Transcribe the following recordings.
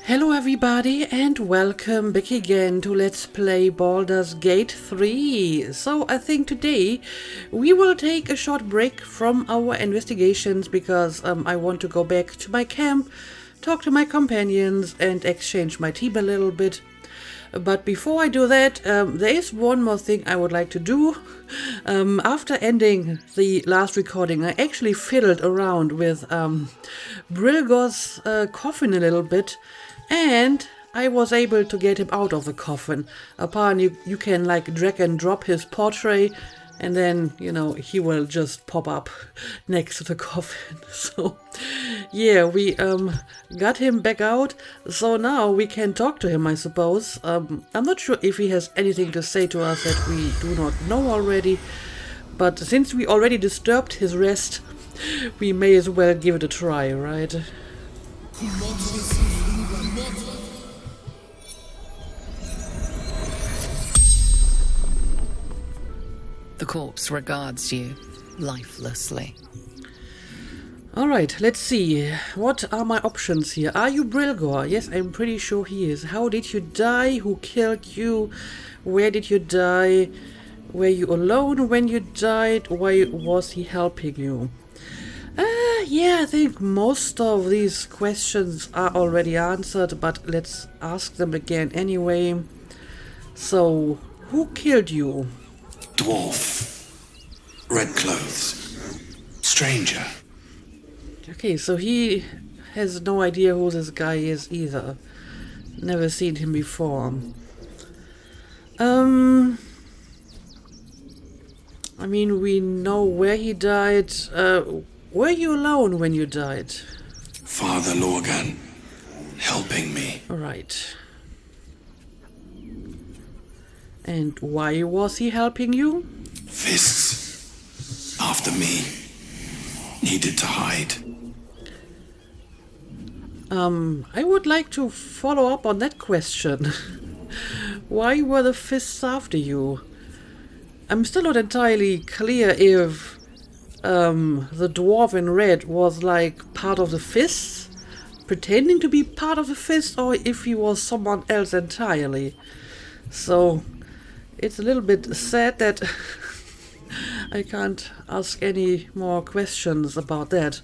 Hello everybody and welcome back again to Let's Play Baldur's Gate 3. So I think today we will take a short break from our investigations because I want to go back to my camp, talk to my companions and exchange my team a little bit. But before I do that, there is one more thing I would like to do. After ending the last recording, I actually fiddled around with Brilgor's coffin a little bit, and I was able to get him out of the coffin. Apparently you can like drag and drop his portrait and then, you know, he will just pop up next to the coffin. So yeah, we got him back out, so now we can talk to him, I suppose. I'm not sure if he has anything to say to us that we do not know already, but since we already disturbed his rest, we may as well give it a try, right? The corpse regards you lifelessly. Alright, let's see. What are my options here? Are you Brilgor? Yes, I'm pretty sure he is. How did you die? Who killed you? Where did you die? Were you alone when you died? Why was he helping you? Yeah, I think most of these questions are already answered, but let's ask them again anyway. So, who killed you? Dwarf. Red clothes. Stranger. Okay, so he has no idea who this guy is either. Never seen him before. I mean, we know where he died. Were you alone when you died? Father Lorgan. Helping me. Right. And why was he helping you? Fists. After me. Needed to hide. I would like to follow up on that question. Why were the fists after you? I'm still not entirely clear if the dwarf in red was like part of the fists, pretending to be part of the fists, or if he was someone else entirely. So it's a little bit sad that I can't ask any more questions about that.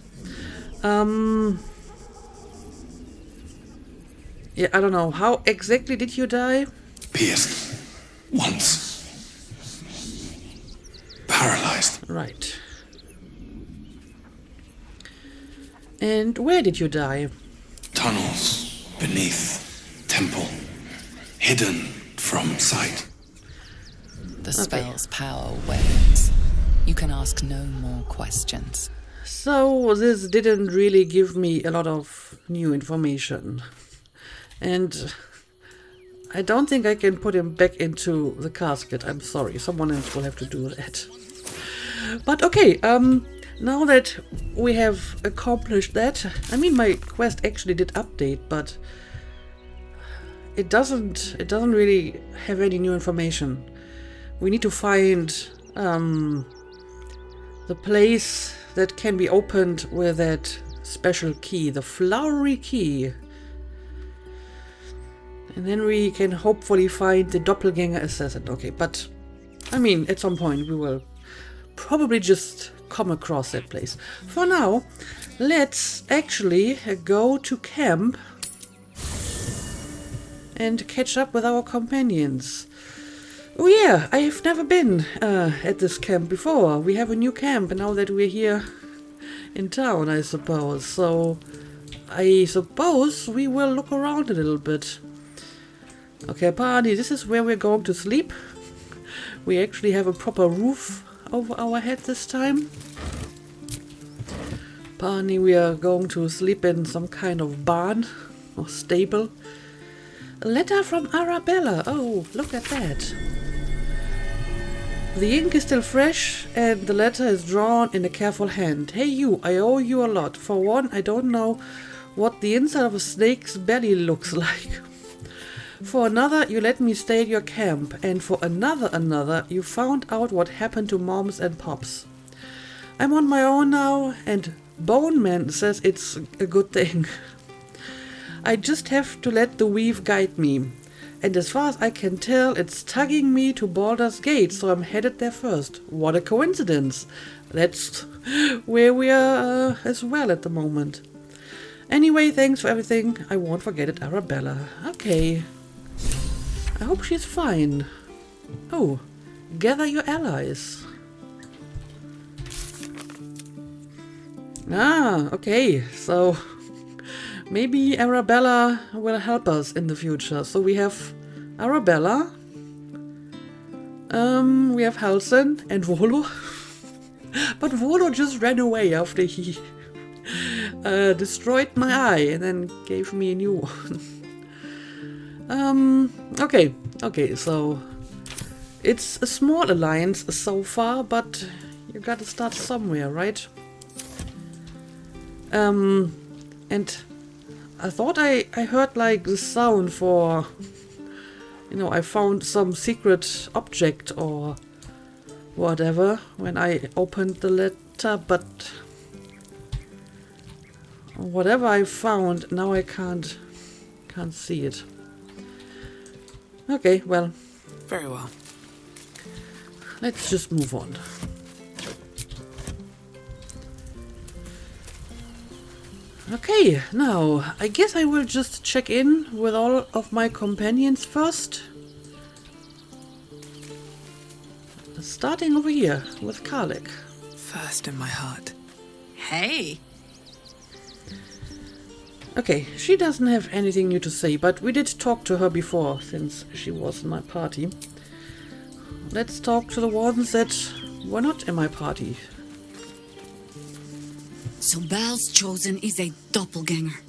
Yeah, I don't know. How exactly did you die? Pierced. Once. Paralyzed. Right. And where did you die? Tunnels. Beneath. Temple. Hidden from sight. The spell's power wanes. You can ask no more questions. So this didn't really give me a lot of new information. And I don't think I can put him back into the casket. I'm sorry, someone else will have to do that. But okay, now that we have accomplished that, I mean, my quest actually did update, but it doesn't really have any new information. We need to find the place that can be opened with that special key, the flowery key. And then we can hopefully find the doppelganger assassin. Okay, but I mean, at some point we will probably just come across that place. For now, let's actually go to camp and catch up with our companions. Oh yeah, I have never been at this camp before. We have a new camp now that we're here in town, I suppose. So I suppose we will look around a little bit. Okay, apparently this is where we're going to sleep. We actually have a proper roof over our head this time. Apparently we are going to sleep in some kind of barn or stable. A letter from Arabella. Oh, look at that. The ink is still fresh and the letter is drawn in a careful hand. Hey you, I owe you a lot. For one, I don't know what the inside of a snake's belly looks like. For another, you let me stay at your camp. And for another, you found out what happened to Moms and Pops. I'm on my own now, and Bone Man says it's a good thing. I just have to let the weave guide me. And as far as I can tell, it's tugging me to Baldur's Gate, so I'm headed there first. What a coincidence. That's where we are as well at the moment. Anyway, thanks for everything. I won't forget it, Arabella. Okay. I hope she's fine. Oh, gather your allies. Ah, okay. So maybe Arabella will help us in the future. So we have Arabella, we have Halsin and Volo. But Volo just ran away after he destroyed my eye and then gave me a new one. Okay, so it's a small alliance so far, but you gotta start somewhere, right? And I thought I heard like the sound for, I found some secret object or whatever when I opened the letter, but whatever I found, now I can't see it. Okay, well. Very well. Let's just move on. Okay, now, I guess I will just check in with all of my companions first. Starting over here with Karlek. First in my heart. Hey! Okay, she doesn't have anything new to say, but we did talk to her before, since she was in my party. Let's talk to the wardens that were not in my party. So Bal's chosen is a doppelganger.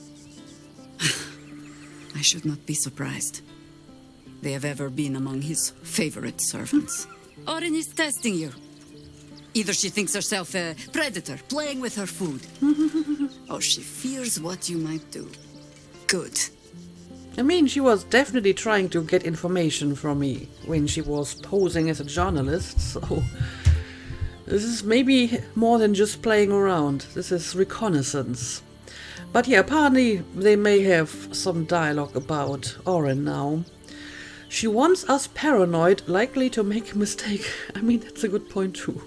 I should not be surprised. They have ever been among his favorite servants. Orin is testing you. Either she thinks herself a predator, playing with her food, or she fears what you might do. Good. I mean, she was definitely trying to get information from me when she was posing as a journalist, so this is maybe more than just playing around. This is reconnaissance. But yeah, apparently they may have some dialogue about Orin now. She wants us paranoid, likely to make a mistake. I mean, that's a good point too.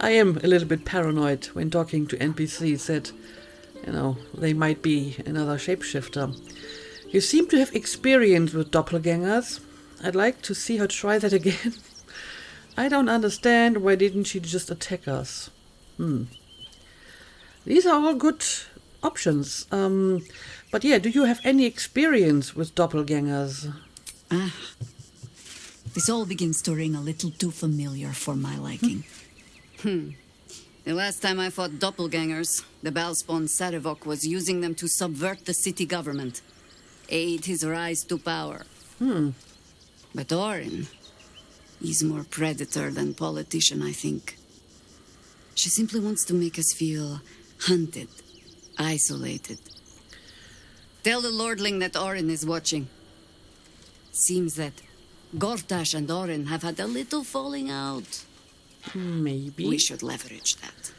I am a little bit paranoid when talking to NPCs that, they might be another shapeshifter. You seem to have experience with doppelgangers. I'd like to see her try that again. I don't understand, why didn't she just attack us? These are all good options. But yeah, do you have any experience with doppelgangers? This all begins to ring a little too familiar for my liking. The last time I fought doppelgangers, the Balspawn Sarevok was using them to subvert the city government, aid his rise to power. But Orin, he's more predator than politician, I think. She simply wants to make us feel hunted, isolated. Tell the Lordling that Orin is watching. Seems that Gortash and Orin have had a little falling out. Maybe. We should leverage that.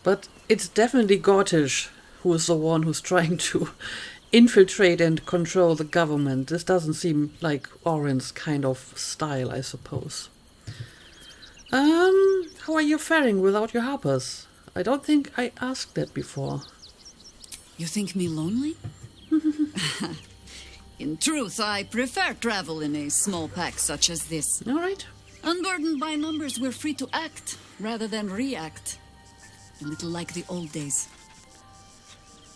But it's definitely Gortish who is the one who's trying to infiltrate and control the government. This doesn't seem like Orin's kind of style, I suppose. How are you faring without your harpers? I don't think I asked that before. You think me lonely? In truth, I prefer travel in a small pack such as this. All right. Unburdened by numbers, we're free to act rather than react. A little like the old days.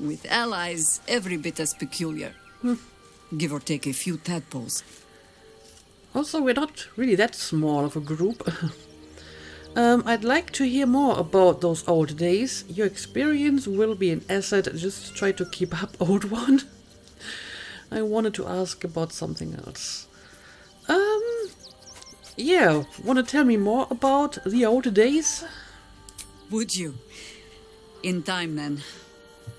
With allies every bit as peculiar. Give or take a few tadpoles. Also, we're not really that small of a group. I'd like to hear more about those old days. Your experience will be an asset. Just try to keep up, old one. I wanted to ask about something else. Yeah, want to tell me more about the old days? Would you? In time, then.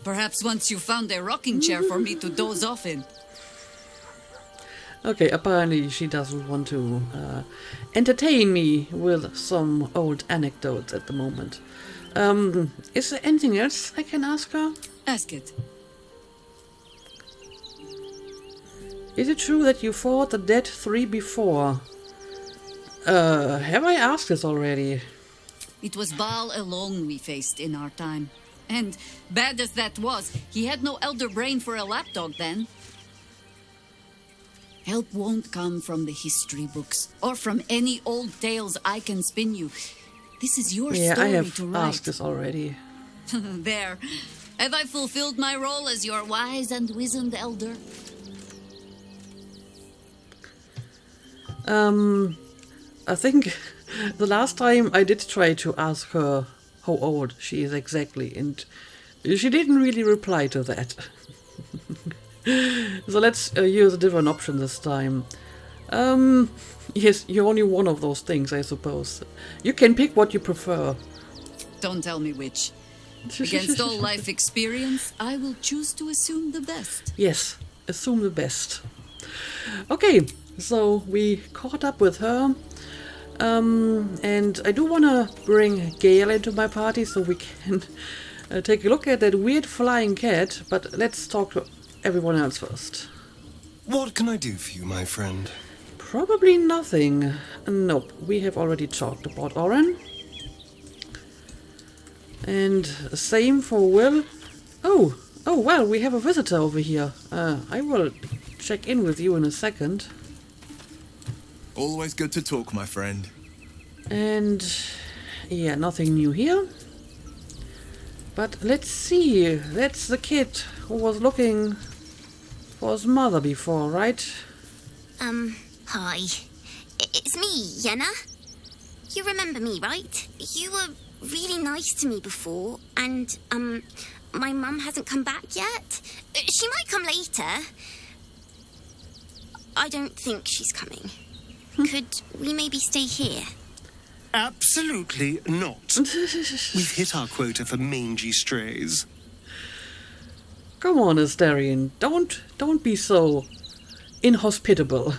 Perhaps once you found a rocking chair for me to doze off in. Okay, apparently she doesn't want to entertain me with some old anecdotes at the moment. Is there anything else I can ask her? Ask it. Is it true that you fought the Dead Three before? Have I asked this already? It was Baal alone we faced in our time. And bad as that was, he had no elder brain for a lapdog then. Help won't come from the history books, or from any old tales I can spin you. This is your Yeah, story I have to write. asked this already. There. Have I fulfilled my role as your wise and wizened elder? I think the last time I did try to ask her how old she is exactly, and she didn't really reply to that. So let's use a different option this time. Yes, you're only one of those things, I suppose. You can pick what you prefer. Don't tell me which. Against all life experience, I will choose to assume the best. Yes, assume the best. Okay, so we caught up with her. And I do want to bring Gale into my party so we can take a look at that weird flying cat, but let's talk to everyone else first. What can I do for you, my friend? Probably nothing. Nope, we have already talked about Oren. And same for Will. Oh, well, we have a visitor over here. I will check in with you in a second. Always good to talk, my friend. And yeah, nothing new here. But let's see. That's the kid who was looking for his mother before, right? Hi. It's me, Yenna. You remember me, right? You were really nice to me before, and, my mum hasn't come back yet. She might come later. I don't think she's coming. Could we maybe stay here? Absolutely not. We've hit our quota for mangy strays. Come on, Astarion. Don't be so inhospitable.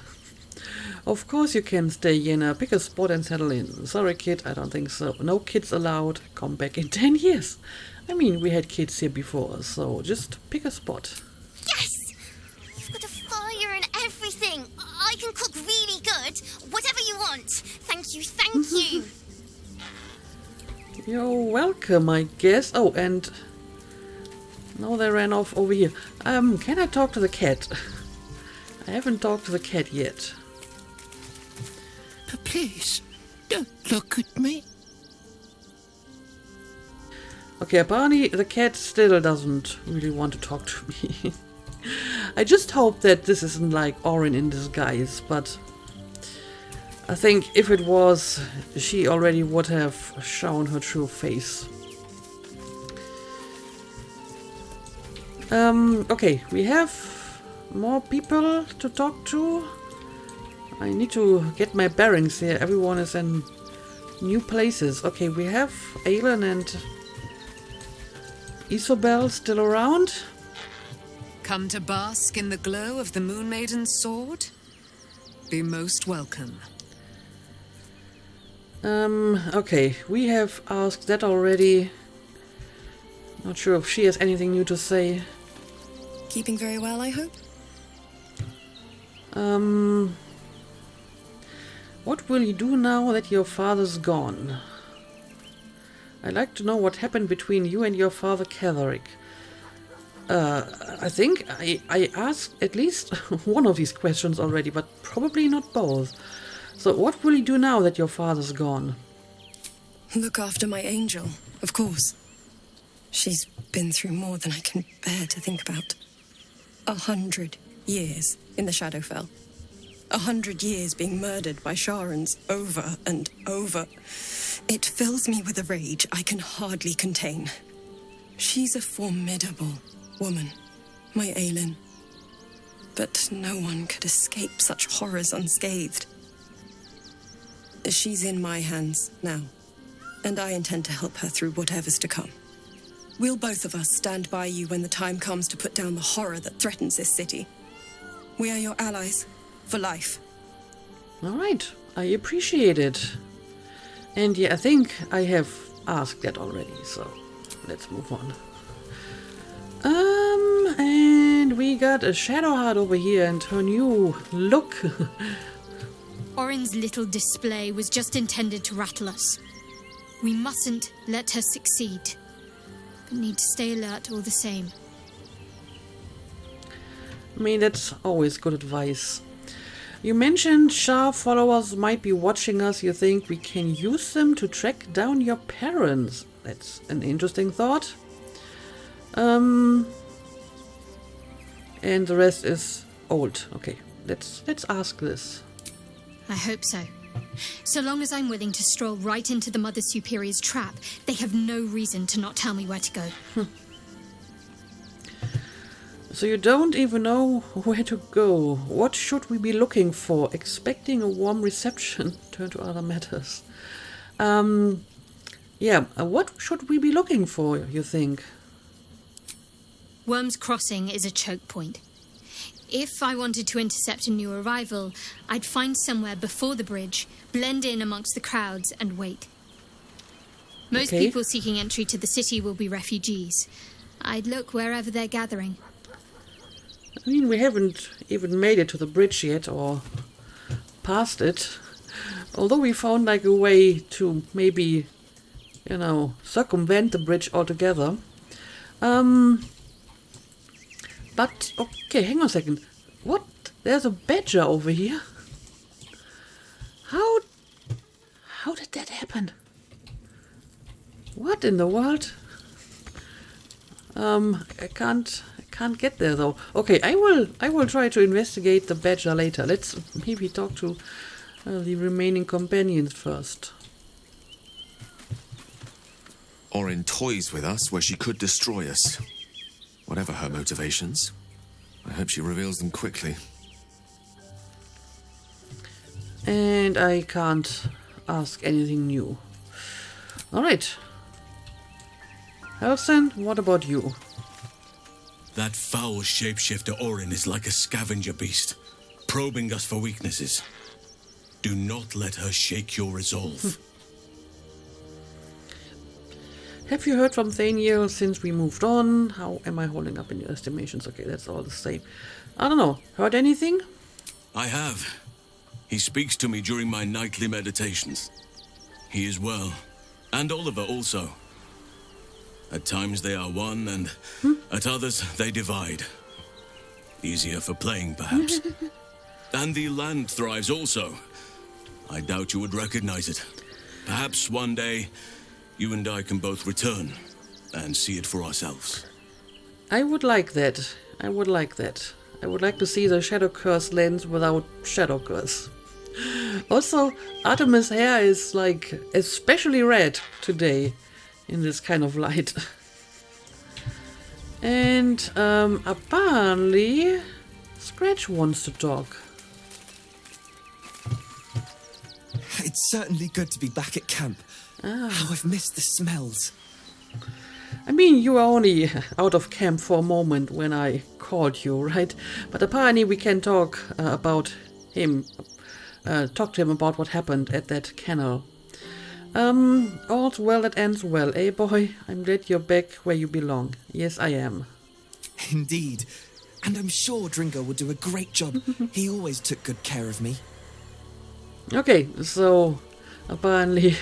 Of course you can stay, Yenna. Pick a spot and settle in. Sorry, kid, I don't think so. No kids allowed. Come back in 10 years. I mean, we had kids here before, so just pick a spot. Yes! You've got a fire and everything. I can cook really good. Whatever you want. Thank you. You're welcome, I guess. Oh, and now they ran off over here. Can I talk to the cat? I haven't talked to the cat yet. Please, don't look at me. Okay, apparently the cat still doesn't really want to talk to me. I just hope that this isn't like Oren in disguise, but I think if it was, she already would have shown her true face. Okay, we have more people to talk to. I need to get my bearings here. Everyone is in new places. Okay, we have Aelin and Isobel still around. Come to bask in the glow of the Moon Maiden's sword? Be most welcome. Okay, we have asked that already. Not sure if she has anything new to say. Keeping very well, I hope? What will you do now that your father's gone? I'd like to know what happened between you and your father, Ketheric. I think I asked at least one of these questions already, but probably not both. So what will you do now that your father's gone? Look after my angel, of course. She's been through more than I can bear to think about. 100 years in the Shadowfell. 100 years being murdered by Sharans over and over. It fills me with a rage I can hardly contain. She's a formidable woman, my Aelin. But no one could escape such horrors unscathed. She's in my hands now, and I intend to help her through whatever's to come. We'll both of us stand by you when the time comes to put down the horror that threatens this city. We are your allies. For life. Alright, I appreciate it. And yeah, I think I have asked that already, so let's move on. And And we got a Shadowheart over here and her new look. Orin's little display was just intended to rattle us. We mustn't let her succeed, but need to stay alert all the same. I mean, that's always good advice. You mentioned Shah followers might be watching us. You think we can use them to track down your parents? That's an interesting thought. And the rest is old. Okay, let's ask this. I hope so. So long as I'm willing to stroll right into the Mother Superior's trap, they have no reason to not tell me where to go. So you don't even know where to go. What should we be looking for? Expecting a warm reception. Turn to other matters. What should we be looking for, you think? Worm's Crossing is a choke point. If I wanted to intercept a new arrival, I'd find somewhere before the bridge, blend in amongst the crowds, and wait. Most people seeking entry to the city will be refugees. I'd look wherever they're gathering. I mean, we haven't even made it to the bridge yet, or past it. Although we found like a way to maybe, circumvent the bridge altogether. But, okay, hang on a second. What? There's a badger over here? How did that happen? What in the world? I can't get there though. Okay, I will try to investigate the badger later. Let's maybe talk to the remaining companions first. Orin toys with us where she could destroy us. Whatever her motivations, I hope she reveals them quickly. And I can't ask anything new. Alright. Halcyon, what about you? That foul shapeshifter Orin is like a scavenger beast, probing us for weaknesses. Do not let her shake your resolve. Have you heard from Thaniel since we moved on? How am I holding up in your estimations? Okay, that's all the same. I don't know. Heard anything? I have. He speaks to me during my nightly meditations. He is well. And Oliver also. At times they are one, and at others they divide. Easier for playing, perhaps. And the land thrives also. I doubt you would recognize it. Perhaps one day you and I can both return and see it for ourselves. I would like that. I would like to see the Shadow Curse lens without Shadow Curse. Also, Artemis' hair is like especially red today in this kind of light. And apparently Scratch wants to talk. It's certainly good to be back at camp. How I've missed the smells. I mean, you were only out of camp for a moment when I called you, right? But apparently we can talk about him. Talk to him about what happened at that kennel. All's well that ends well, eh, boy? I'm glad you're back where you belong. Yes, I am. Indeed. And I'm sure Dringo will do a great job. He always took good care of me. Okay, so apparently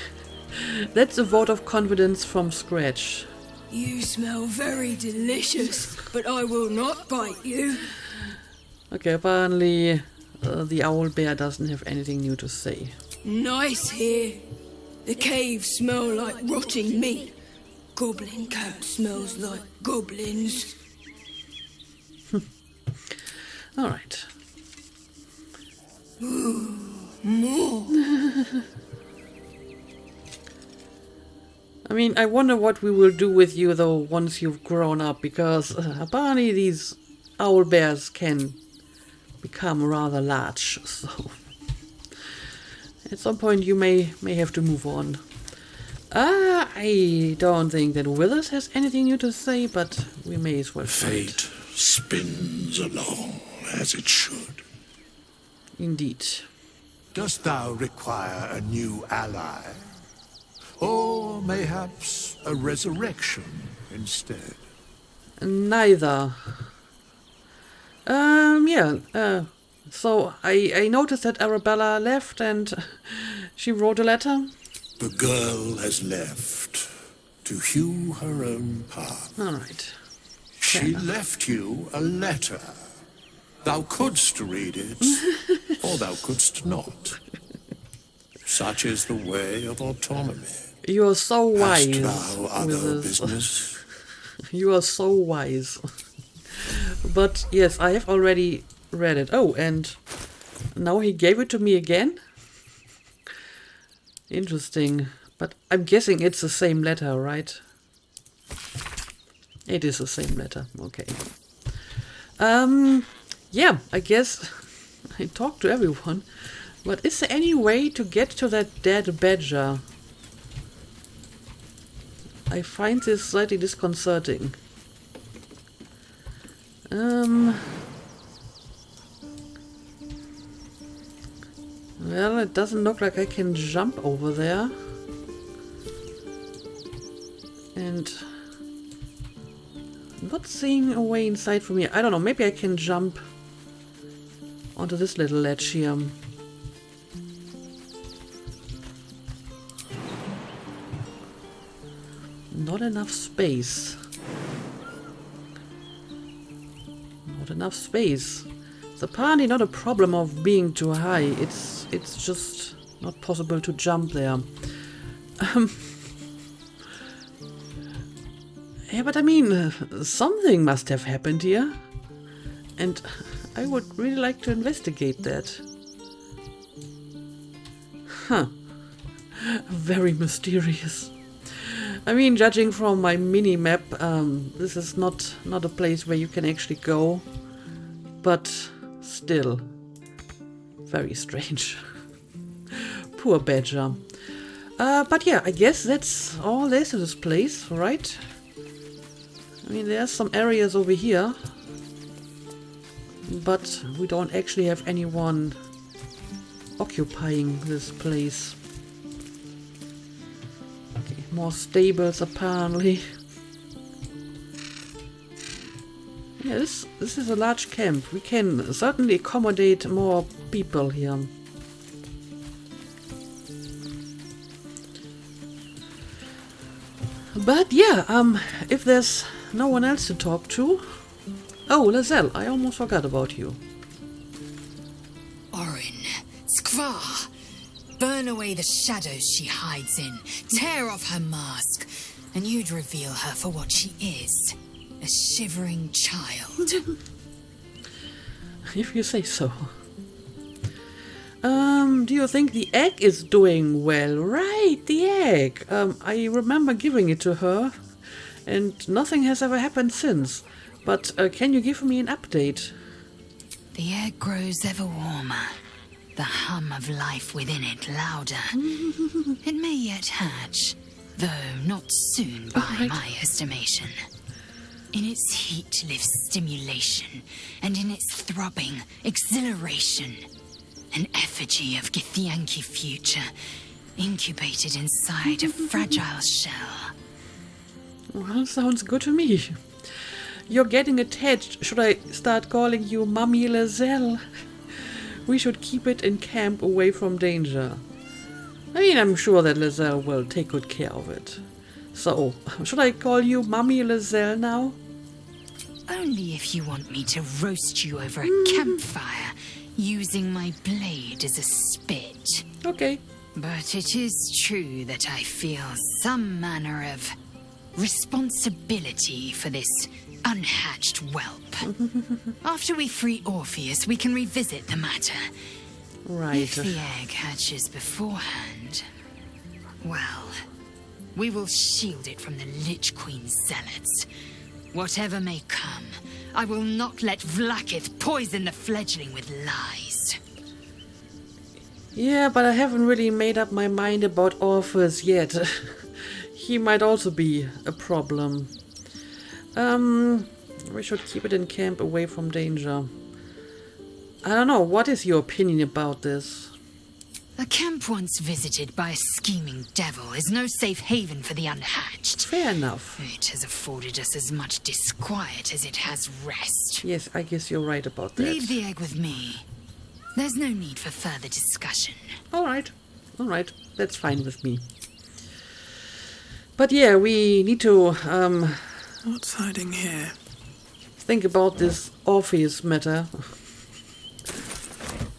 that's a vote of confidence from Scratch. You smell very delicious, but I will not bite you. Okay, apparently the owl bear doesn't have anything new to say. Nice here. The caves smell like rotting meat. Goblin cat smells like goblins. Alright. More. I mean, I wonder what we will do with you though once you've grown up, because apparently these owl bears can become rather large, so at some point you may have to move on. I don't think that Withers has anything new to say, but we may as well try it. Fate spins along as it should. Indeed. Dost thou require a new ally? Or mayhaps a resurrection instead? Neither. Yeah. So I noticed that Arabella left and she wrote a letter. The girl has left to hew her own path. All right. She left you a letter. Thou couldst read it, or thou couldst not. Such is the way of autonomy. You are so wise. Hast thou other with this. business? You are so wise. But yes, I have already read it. Oh, and now he gave it to me again? Interesting. But I'm guessing it's the same letter, right? It is the same letter. Okay. Yeah, I guess I talked to everyone. But is there any way to get to that dead badger? I find this slightly disconcerting. Well, it doesn't look like I can jump over there. And not seeing a way inside from here. I don't know, maybe I can jump onto this little ledge here. Not enough space. Not enough space. It's apparently not a problem of being too high. It's just not possible to jump there. Yeah, but I mean, something must have happened here. And I would really like to investigate that. Huh. Very mysterious. I mean, judging from my mini-map, this is not a place where you can actually go. But still, very strange. Poor badger. But yeah, I guess that's all there is to this place, right? I mean, there's some areas over here. But we don't actually have anyone occupying this place. Okay, more stables apparently. Yeah, this is a large camp. We can certainly accommodate more people here. But yeah, if there's no one else to talk to... Oh, Lae'zel, I almost forgot about you. Orin, Skvar, burn away the shadows she hides in, tear off her mask, and you'd reveal her for what she is. A shivering child. If you say so. Do you think the egg is doing well? Right, the egg. I remember giving it to her, and nothing has ever happened since. But can you give me an update? The egg grows ever warmer, the hum of life within it louder. It may yet hatch, though not soon by my estimation. In its heat lives stimulation, and in its throbbing, exhilaration. An effigy of Githyanki future, incubated inside a fragile shell. Well, sounds good to me. You're getting attached. Should I start calling you Mummy Lae'zel? We should keep it in camp away from danger. I mean, I'm sure that Lae'zel will take good care of it. So, should I call you Mummy Lae'zel now? Only if you want me to roast you over a campfire, using my blade as a spit. Okay. But it is true that I feel some manner of responsibility for this unhatched whelp. After we free Orpheus, we can revisit the matter. Right. If the egg hatches beforehand, well, we will shield it from the Lich Queen's zealots. Whatever may come, I will not let Vlaakith poison the fledgling with lies. Yeah, but I haven't really made up my mind about Orpheus yet. He might also be a problem. We should keep it in camp away from danger. I don't know, what is your opinion about this? A camp once visited by a scheming devil is no safe haven for the unhatched. Fair enough. It has afforded us as much disquiet as it has rest. Yes, I guess you're right about that. Leave the egg with me. There's no need for further discussion. All right. That's fine with me. But yeah, we need to What's hiding here? think about this Orpheus matter.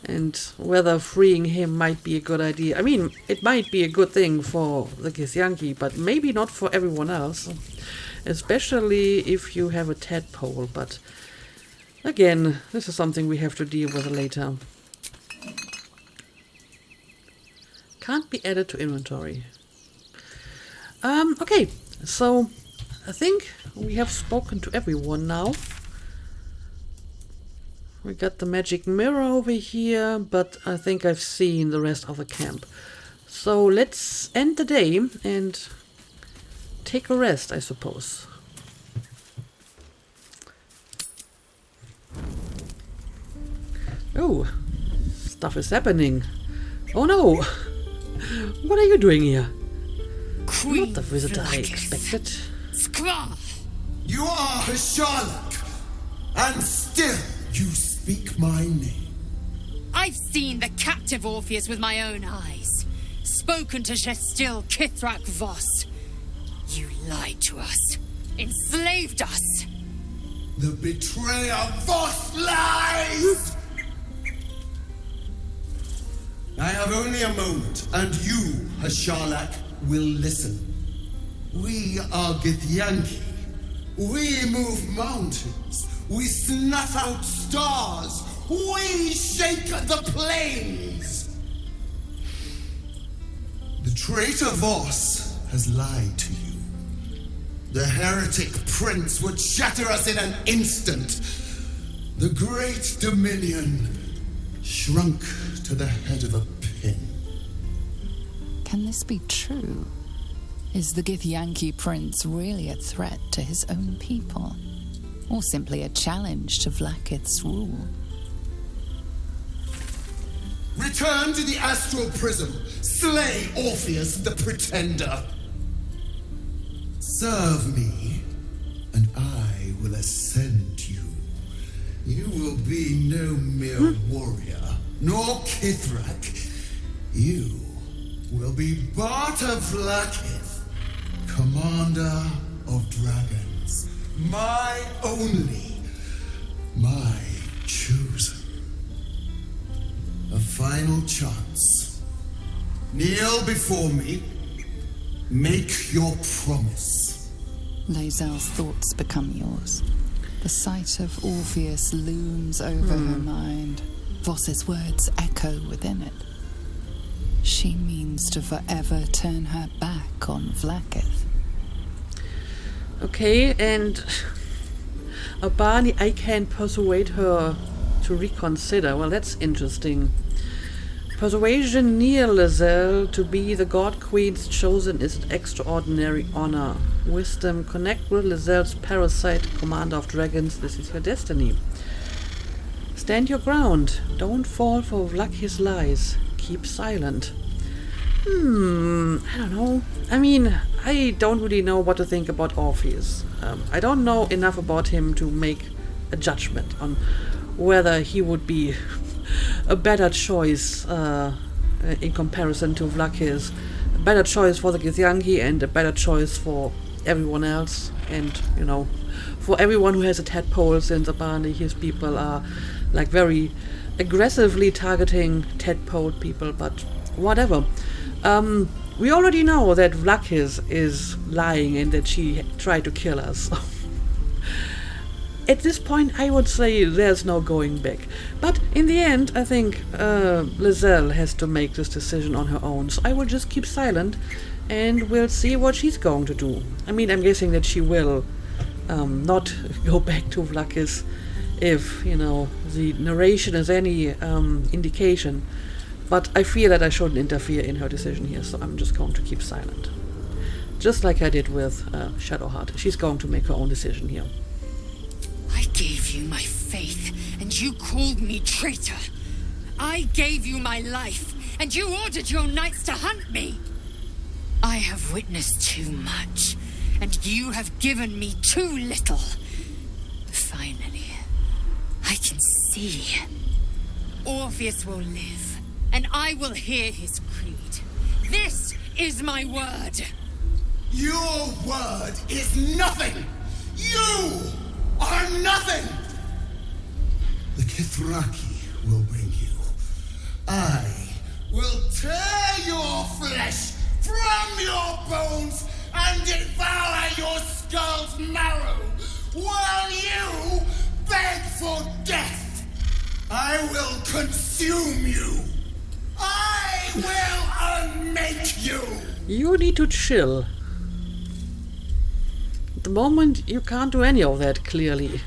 And whether freeing him might be a good idea. I mean, it might be a good thing for the Githyanki, but maybe not for everyone else. Especially if you have a tadpole. But again, this is something we have to deal with later. Can't be added to inventory. Okay, so I think we have spoken to everyone now. We got the magic mirror over here, but I think I've seen the rest of the camp. So let's end the day and take a rest, I suppose. Oh, stuff is happening. Oh no! What are you doing here? Not the visitor I expected. Skra! You are Hasharlak, and still you speak my name. I've seen the captive Orpheus with my own eyes. Spoken to Shestil Kithrak Voss. You lied to us. Enslaved us. The betrayer Voss lies! I have only a moment, and you, Hasharlak, will listen. We are Githyanki. We move mountains. We snuff out stars. We shake the plains. The traitor Voss has lied to you. The heretic prince would shatter us in an instant. The great dominion shrunk to the head of a pin. Can this be true? Is the Githyanki prince really a threat to his own people? Or simply a challenge to Vlaakith's rule? Return to the astral prism. Slay Orpheus the Pretender. Serve me, and I will ascend you. You will be no mere warrior, nor Kithrak. You will be Barta Vlaakith, commander of dragons. My only, my chosen. A final chance. Kneel before me. Make your promise. Lae'zel's thoughts become yours. The sight of Orpheus looms over her mind. Voss's words echo within it. She means to forever turn her back on Vlaakith. Okay, and Abani, I can persuade her to reconsider. Well, that's interesting. Persuasion near Lae'zel to be the God Queen's chosen is an extraordinary honor. Wisdom, connect with Lae'zel's parasite, commander of dragons. This is your destiny. Stand your ground. Don't fall for Vlaakith's lies. Keep silent. I don't know. I mean, I don't really know what to think about Orpheus. I don't know enough about him to make a judgment on whether he would be a better choice in comparison to Vlaakith. A better choice for the Githyanki and a better choice for everyone else. And, you know, for everyone who has a tadpole, since apparently his people are like very aggressively targeting tadpole people, but whatever. We already know that Vlaakith is lying and that she tried to kill us. At this point, I would say there's no going back. But in the end, I think Lae'zel has to make this decision on her own. So I will just keep silent and we'll see what she's going to do. I mean, I'm guessing that she will not go back to Vlaakith if, you know, the narration is any indication. But I feel that I shouldn't interfere in her decision here, so I'm just going to keep silent. Just like I did with Shadowheart. She's going to make her own decision here. I gave you my faith, and you called me traitor. I gave you my life, and you ordered your knights to hunt me. I have witnessed too much, and you have given me too little. Finally, I can see. Orpheus will live, and I will hear his creed. This is my word. Your word is nothing! You are nothing! The Kithraki will bring you. I will tear your flesh from your bones and devour your skull's marrow while you beg for death. I will consume you. I will unmake you. You need to chill. At the moment, you can't do any of that, clearly.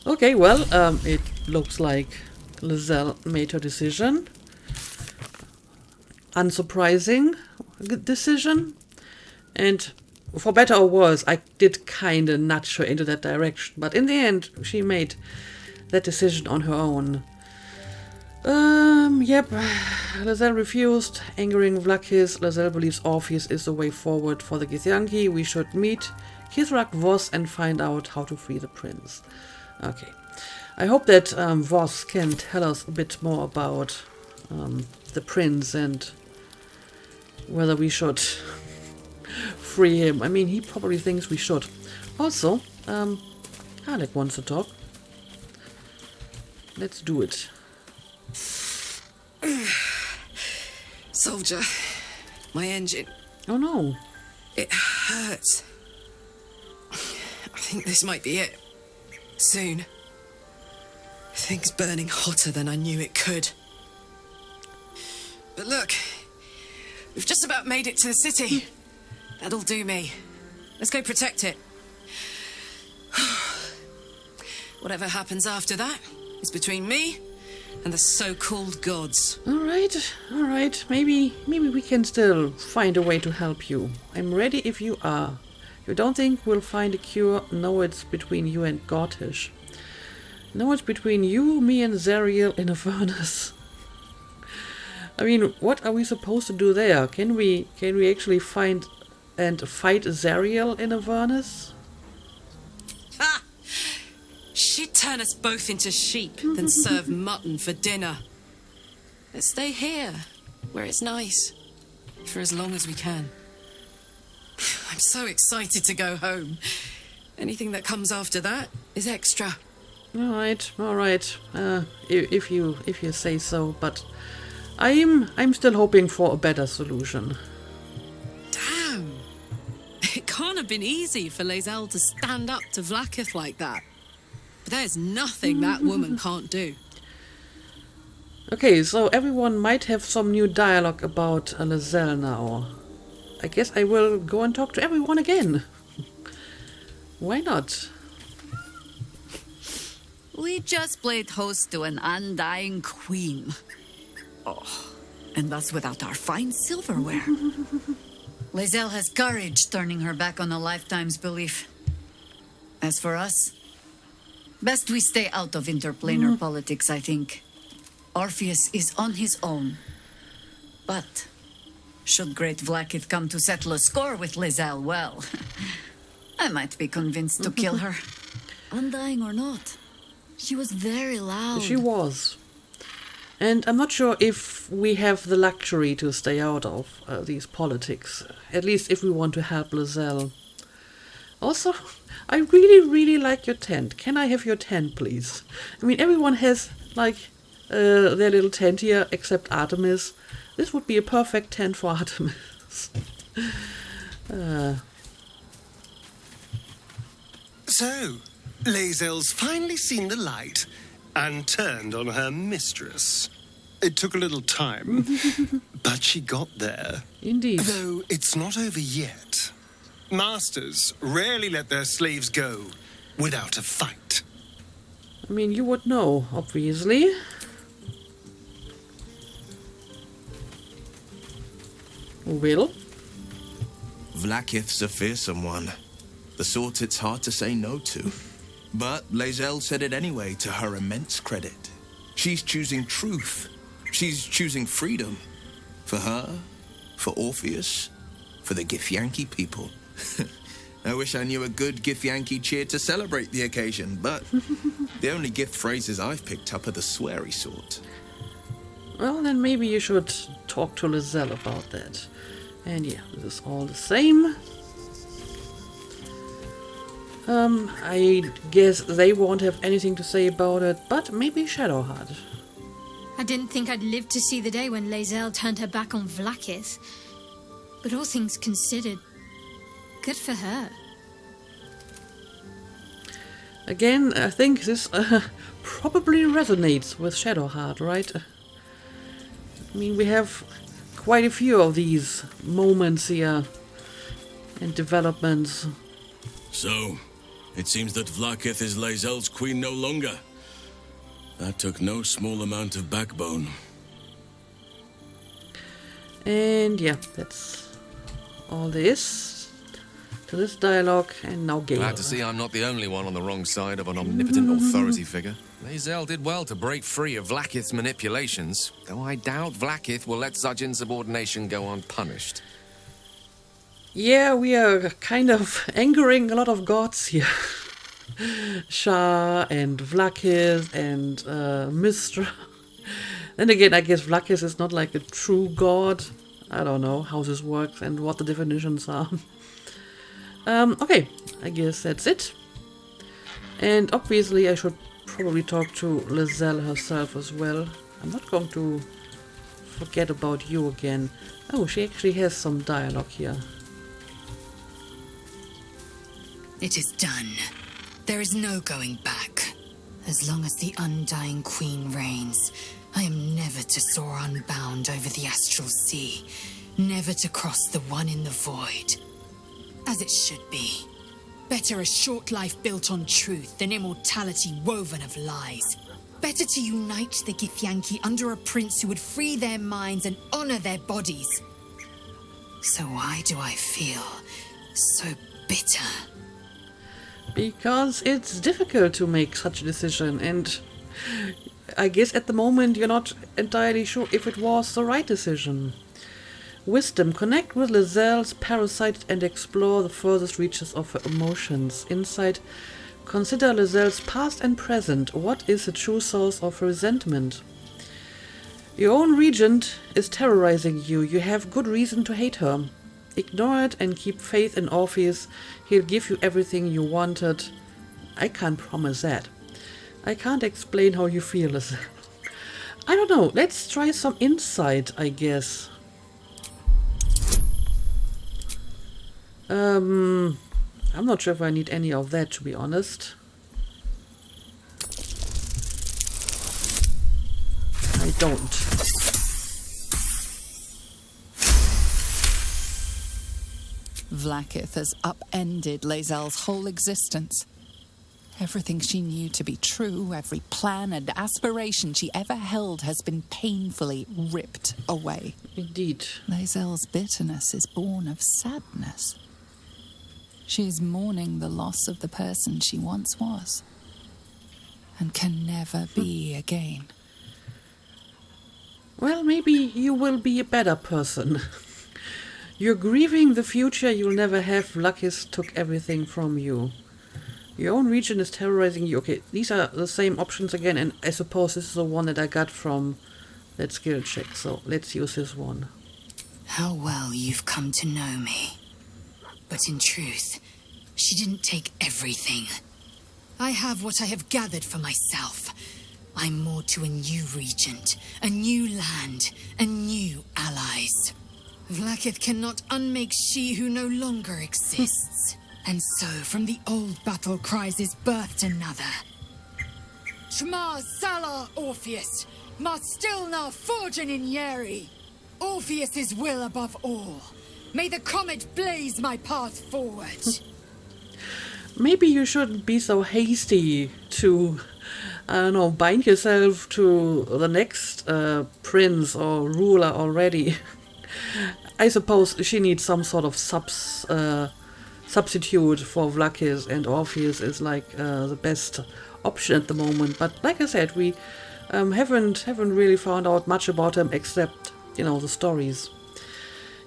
Okay, well, it looks like Lae'zel made her decision. Unsurprising decision. And for better or worse, I did kinda nudge her into that direction. But in the end, she made that decision on her own. Yep. Lae'zel refused, angering Vlakis. Lae'zel believes Orpheus is the way forward for the Githyanki. We should meet Kithrak Voss and find out how to free the prince. Okay. I hope that Voss can tell us a bit more about the prince and whether we should free him. I mean, he probably thinks we should. Also, Alec wants to talk. Let's do it. Soldier, my engine. Oh no. It hurts. I think this might be it. Soon. Things burning hotter than I knew it could. But look, we've just about made it to the city. That'll do me. Let's go protect it. Whatever happens after that is between me and the so-called gods. All right. Maybe we can still find a way to help you. I'm ready if you are. You don't think we'll find a cure? No, it's between you and Gortish. No, it's between you, me, and Zariel in a furnace. I mean, what are we supposed to do there? Can we actually find and fight Zariel in a furnace? Ha! She'd turn us both into sheep, then serve mutton for dinner. Let's stay here, where it's nice, for as long as we can. I'm so excited to go home. Anything that comes after that is extra. All right. If you say so, but I'm still hoping for a better solution. Damn! It can't have been easy for Lae'zel to stand up to Vlakith like that. But there's nothing that woman can't do. Okay, so everyone might have some new dialogue about Lae'zel now. I guess I will go and talk to everyone again. Why not? We just played host to an undying queen. Oh, and that's without our fine silverware. Lae'zel has courage, turning her back on a lifetime's belief. As for us, best we stay out of interplanar politics, I think. Orpheus is on his own. But should great Vlakith come to settle a score with Lae'zel, well, I might be convinced to kill her. Undying or not, she was very loud. She was. And I'm not sure if we have the luxury to stay out of these politics. At least if we want to help Lae'zel. Also, I really like your tent. Can I have your tent, please? I mean, everyone has, like, their little tent here, except Artemis. This would be a perfect tent for Artemis. So, Lae'zel's finally seen the light and turned on her mistress. It took a little time, but she got there. Indeed. Though it's not over yet. Masters rarely let their slaves go without a fight. I mean, you would know, obviously. Will? Vlakith's a fearsome one. The sort it's hard to say no to. But Lae'zel said it anyway, to her immense credit. She's choosing truth She's choosing freedom. For her, for Orpheus, for the Githyanki people. I wish I knew a good Githyanki cheer to celebrate the occasion, but the only gift phrases I've picked up are the sweary sort. Well, then maybe you should talk to Lae'zel about that. And yeah, this is all the same. I guess they won't have anything to say about it, but maybe Shadowheart. I didn't think I'd live to see the day when Lae'zel turned her back on Vlaakith. But all things considered, good for her. Again, I think this probably resonates with Shadowheart, right? I mean, we have quite a few of these moments here and developments. So, it seems that Vlaakith is Lae'zel's queen no longer. That took no small amount of backbone. And yeah, that's all there is to this dialogue. And now Gale. Glad to see I'm not the only one on the wrong side of an omnipotent authority figure. Lae'zel did well to break free of Vlaakith's manipulations, though I doubt Vlaakith will let such insubordination go unpunished. Yeah, we are kind of angering a lot of gods here. Shah and Vlaakith and Mystra. Then again, I guess Vlaakith is not like a true god. I don't know how this works and what the definitions are. Okay, I guess that's it. And obviously I should probably talk to Lae'zel herself as well. I'm not going to forget about you again. Oh, she actually has some dialogue here. It is done. There is no going back. As long as the Undying Queen reigns, I am never to soar unbound over the astral sea, never to cross the one in the void. As it should be. Better a short life built on truth than immortality woven of lies. Better to unite the Githyanki under a prince who would free their minds and honor their bodies. So why do I feel so bitter? Because it's difficult to make such a decision, and I guess at the moment you're not entirely sure if it was the right decision. Wisdom. Connect with Lae'zel's parasite and explore the furthest reaches of her emotions. Insight. Consider Lae'zel's past and present. What is the true source of her resentment? Your own regent is terrorizing you. You have good reason to hate her. Ignore it and keep faith in Orpheus. He'll give you everything you wanted. I can't promise that. I can't explain how you feel. I don't know. Let's try some insight, I guess. I'm not sure if I need any of that, to be honest. I don't. Vlaakith has upended Lae'zel's whole existence. Everything she knew to be true, every plan and aspiration she ever held has been painfully ripped away. Indeed. Lae'zel's bitterness is born of sadness. She is mourning the loss of the person she once was, and can never be again. Well, maybe you will be a better person. You're grieving the future you'll never have. Vlaakith took everything from you. Your own region is terrorizing you. Okay, these are the same options again, and I suppose this is the one that I got from that skill check, so let's use this one. How well you've come to know me. But in truth, she didn't take everything. I have what I have gathered for myself. I'm more to a new regent, a new land, and new allies. Vlaakith cannot unmake she who no longer exists. And so, from the old battle cries is birthed another. Shma Salar Orpheus, Ma Stilna Forgin in Yeri. Orpheus's will above all. May the comet blaze my path forward. Maybe you shouldn't be so hasty to, I don't know, bind yourself to the next prince or ruler already. I suppose she needs some sort of substitute for Vlaakith, and Orpheus is like the best option at the moment. But like I said, we Haven't really found out much about him except, the stories.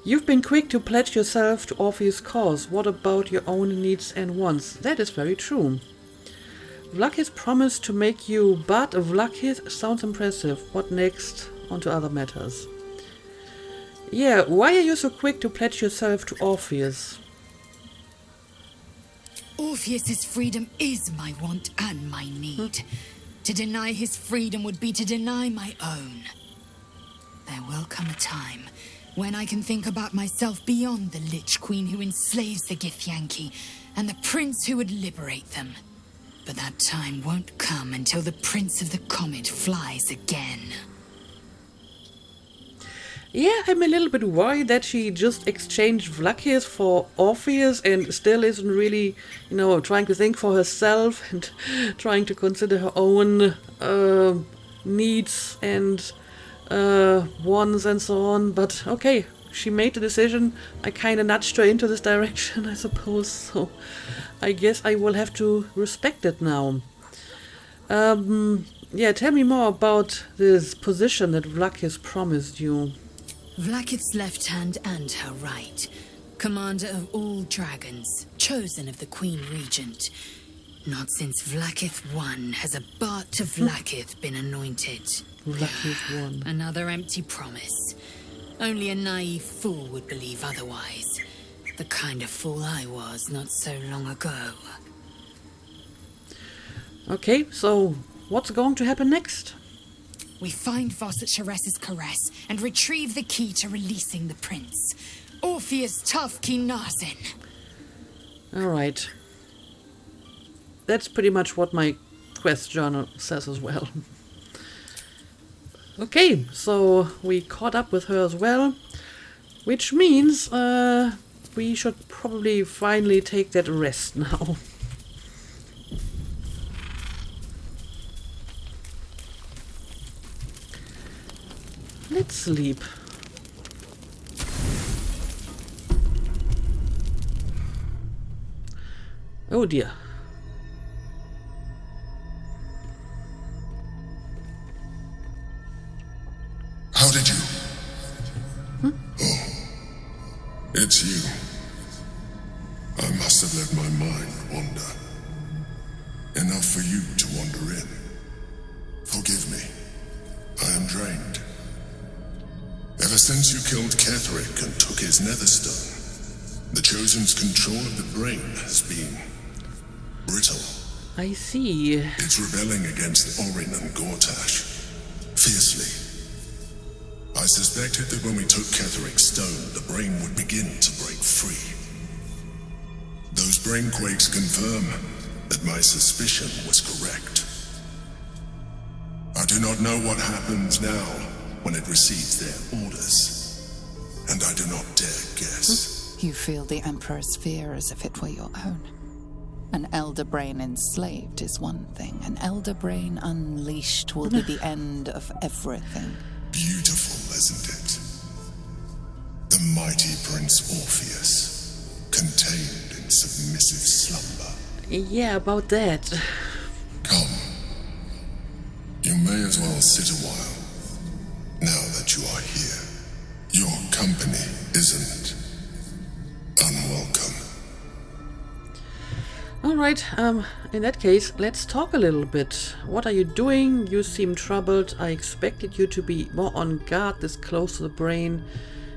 You've been quick to pledge yourself to Orpheus' cause. What about your own needs and wants? That is very true. Vlakith promised to make you, but Vlakith sounds impressive. What next? On to other matters. Yeah, why are you so quick to pledge yourself to Orpheus? Orpheus's freedom is my want and my need. To deny his freedom would be to deny my own. There will come a time when I can think about myself beyond the Lich Queen who enslaves the Githyanki and the prince who would liberate them. But that time won't come until the Prince of the Comet flies again. Yeah, I'm a little bit worried that she just exchanged Vlakith for Orpheus and still isn't really, trying to think for herself and trying to consider her own needs and wants and so on. But okay, she made the decision. I kind of nudged her into this direction, I suppose. So I guess I will have to respect it now. Yeah, tell me more about this position that Vlakith promised you. Vlakith's left hand and her right. Commander of all dragons, chosen of the Queen Regent. Not since Vlakith I has a Bart to Vlakith been anointed. Vlakith I. Another empty promise. Only a naive fool would believe otherwise. The kind of fool I was not so long ago. Okay, so what's going to happen next? We find Voss at Sharess's caress and retrieve the key to releasing the prince. Orpheus Tufki Nazin. Alright. That's pretty much what my quest journal says as well. Okay, so we caught up with her as well. Which means we should probably finally take that rest now. Let's sleep. Oh dear. How did you? Oh, it's you. I must have let my mind wander. Enough for you to wander in. Forgive me. I am drained. Ever since you killed Ketheric and took his netherstone, the Chosen's control of the brain has been brittle. I see. It's rebelling against Orin and Gortash. Fiercely. I suspected that when we took Ketheric's stone, the brain would begin to break free. Those brain quakes confirm that my suspicion was correct. I do not know what happens now when it receives their orders, and I do not dare guess. You feel the Emperor's fear as if it were your own. An elder brain enslaved is one thing. An elder brain unleashed will be the end of everything. Beautiful, isn't it? The mighty Prince Orpheus, contained in submissive slumber. Yeah, about that. Come. You may as well sit a while, now that you are here. Your company isn't unwelcome. Alright, in that case, let's talk a little bit. What are you doing? You seem troubled. I expected you to be more on guard this close to the brain.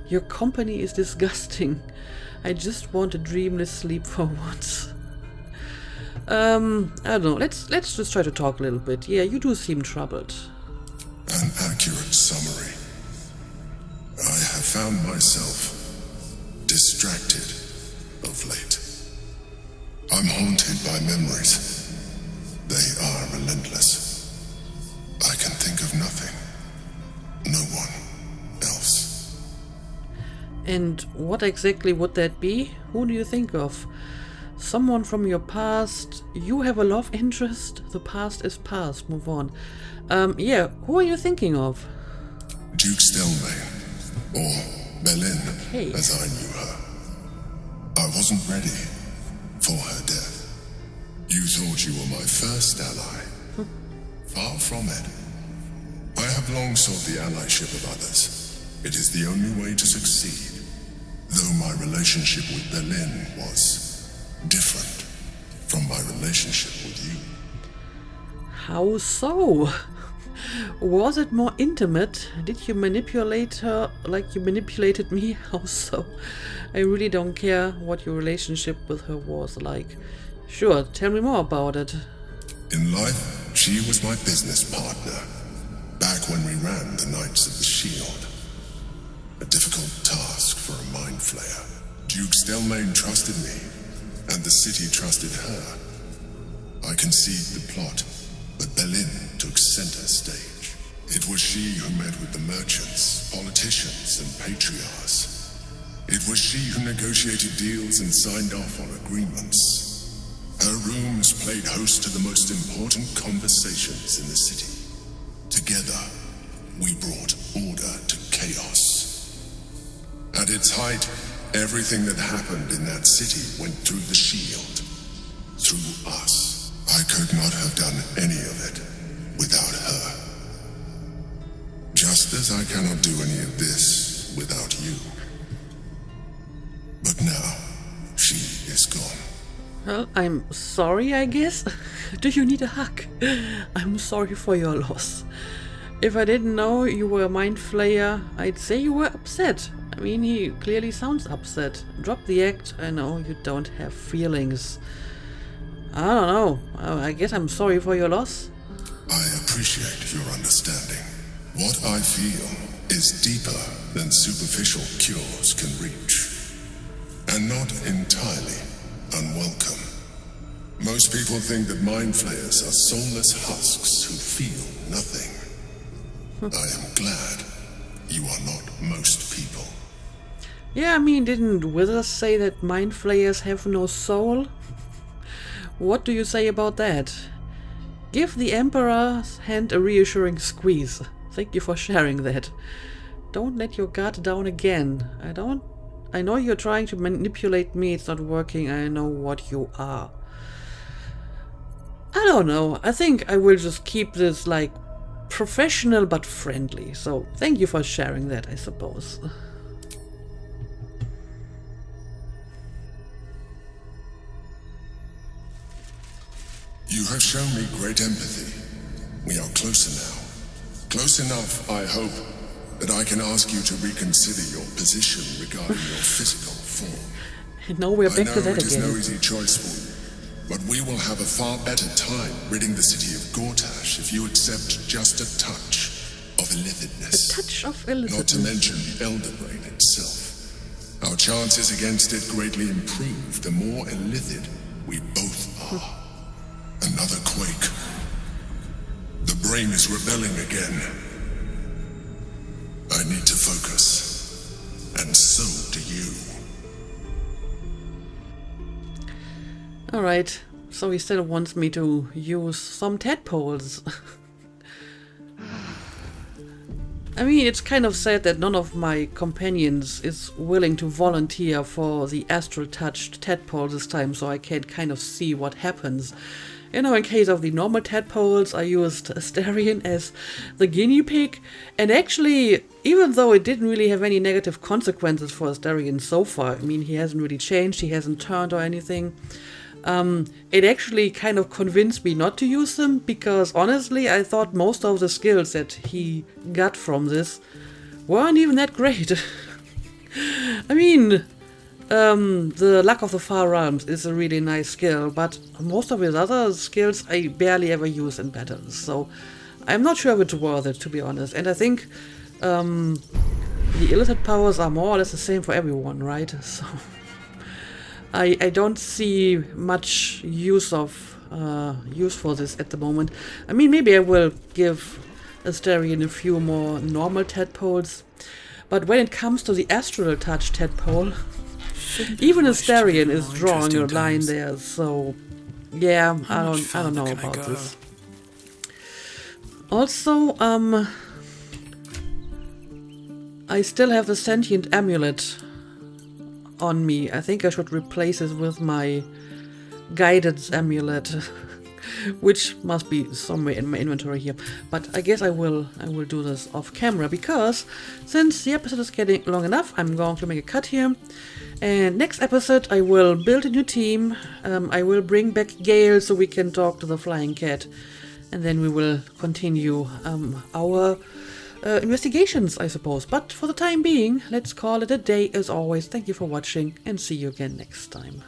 Your company is disgusting. I just want a dreamless sleep for once. I don't know. Let's just try to talk a little bit. Yeah, you do seem troubled. An accurate summary. I have found myself distracted of late. I'm haunted by memories. They are relentless. I can think of nothing. No one else. And what exactly would that be? Who do you think of? Someone from your past? You have a love interest? The past is past. Move on. Yeah, who are you thinking of? Duke Stelmane. Or Belin, as I knew her. I wasn't ready for her death. You thought you were my first ally. Far from it. I have long sought the allyship of others. It is the only way to succeed. Though my relationship with Berlin was different from my relationship with you. How so? Was it more intimate? Did you manipulate her like you manipulated me? How so? I really don't care what your relationship with her was like. Sure, tell me more about it. In life, she was my business partner. Back when we ran the Knights of the Shield. A difficult task for a mind flayer. Duke Stelmane trusted me, and the city trusted her. I conceived the plot, but Berlin took center stage. It was she who met with the merchants, politicians, and patriarchs. It was she who negotiated deals and signed off on agreements. Her rooms played host to the most important conversations in the city. Together, we brought order to chaos. At its height, everything that happened in that city went through the shield. Through us. I could not have done any of it without her. Just as I cannot do any of this without you. But now, she is gone. Well, I'm sorry, I guess. Do you need a hug? I'm sorry for your loss. If I didn't know you were a mind flayer, I'd say you were upset. I mean, he clearly sounds upset. Drop the act. I know you don't have feelings. I don't know. I guess I'm sorry for your loss. I appreciate your understanding. What I feel is deeper than superficial cures can reach. And not entirely unwelcome. Most people think that mind flayers are soulless husks who feel nothing. I am glad you are not most people. Yeah, I mean, didn't Withers say that mind flayers have no soul? What do you say about that? Give the Emperor's hand a reassuring squeeze. Thank you for sharing that. Don't let your guard down again. I know you're trying to manipulate me. It's not working. I know what you are. I don't know. I think I will just keep this, like, professional but friendly. So, thank you for sharing that, I suppose. You have shown me great empathy. We are closer now. Close enough, I hope, that I can ask you to reconsider your position regarding your physical form. And now we're back to that again. I know it is no again. easy choice for you, but we will have a far better time ridding the city of Gortash if you accept just a touch of illithidness. A touch of illithidness. Not to mention the Elder Brain itself. Our chances against it greatly improve the more illithid we both are. Another quake. The brain is rebelling again. I need to focus. And so do you. Alright, so he still wants me to use some tadpoles. I mean, it's kind of sad that none of my companions is willing to volunteer for the astral touched tadpole this time, so I can kind of see what happens. You know, in case of the normal tadpoles, I used Astarion as the guinea pig, and actually, even though it didn't really have any negative consequences for Astarion so far, I mean, he hasn't really changed, he hasn't turned or anything, it actually kind of convinced me not to use them, because honestly, I thought most of the skills that he got from this weren't even that great. I mean, the Luck of the Far Realms is a really nice skill, but most of his other skills I barely ever use in battles, so I'm not sure if it's worth it, to be honest. And I think the illicit powers are more or less the same for everyone, right? So I don't see much use for this at the moment. I mean, maybe I will give Astarion a few more normal tadpoles, but when it comes to the astral touch tadpole, even Astarion is drawing a line there, so yeah, I don't know about this. Also, I still have the sentient amulet on me. I think I should replace it with my guidance amulet. which must be somewhere in my inventory here. But I guess I will do this off camera, because since the episode is getting long enough, I'm going to make a cut here. And next episode I will build a new team. I will bring back Gale so we can talk to the flying cat, and then we will continue our investigations, I suppose. But for the time being, let's call it a day. As always, thank you for watching, and see you again next time.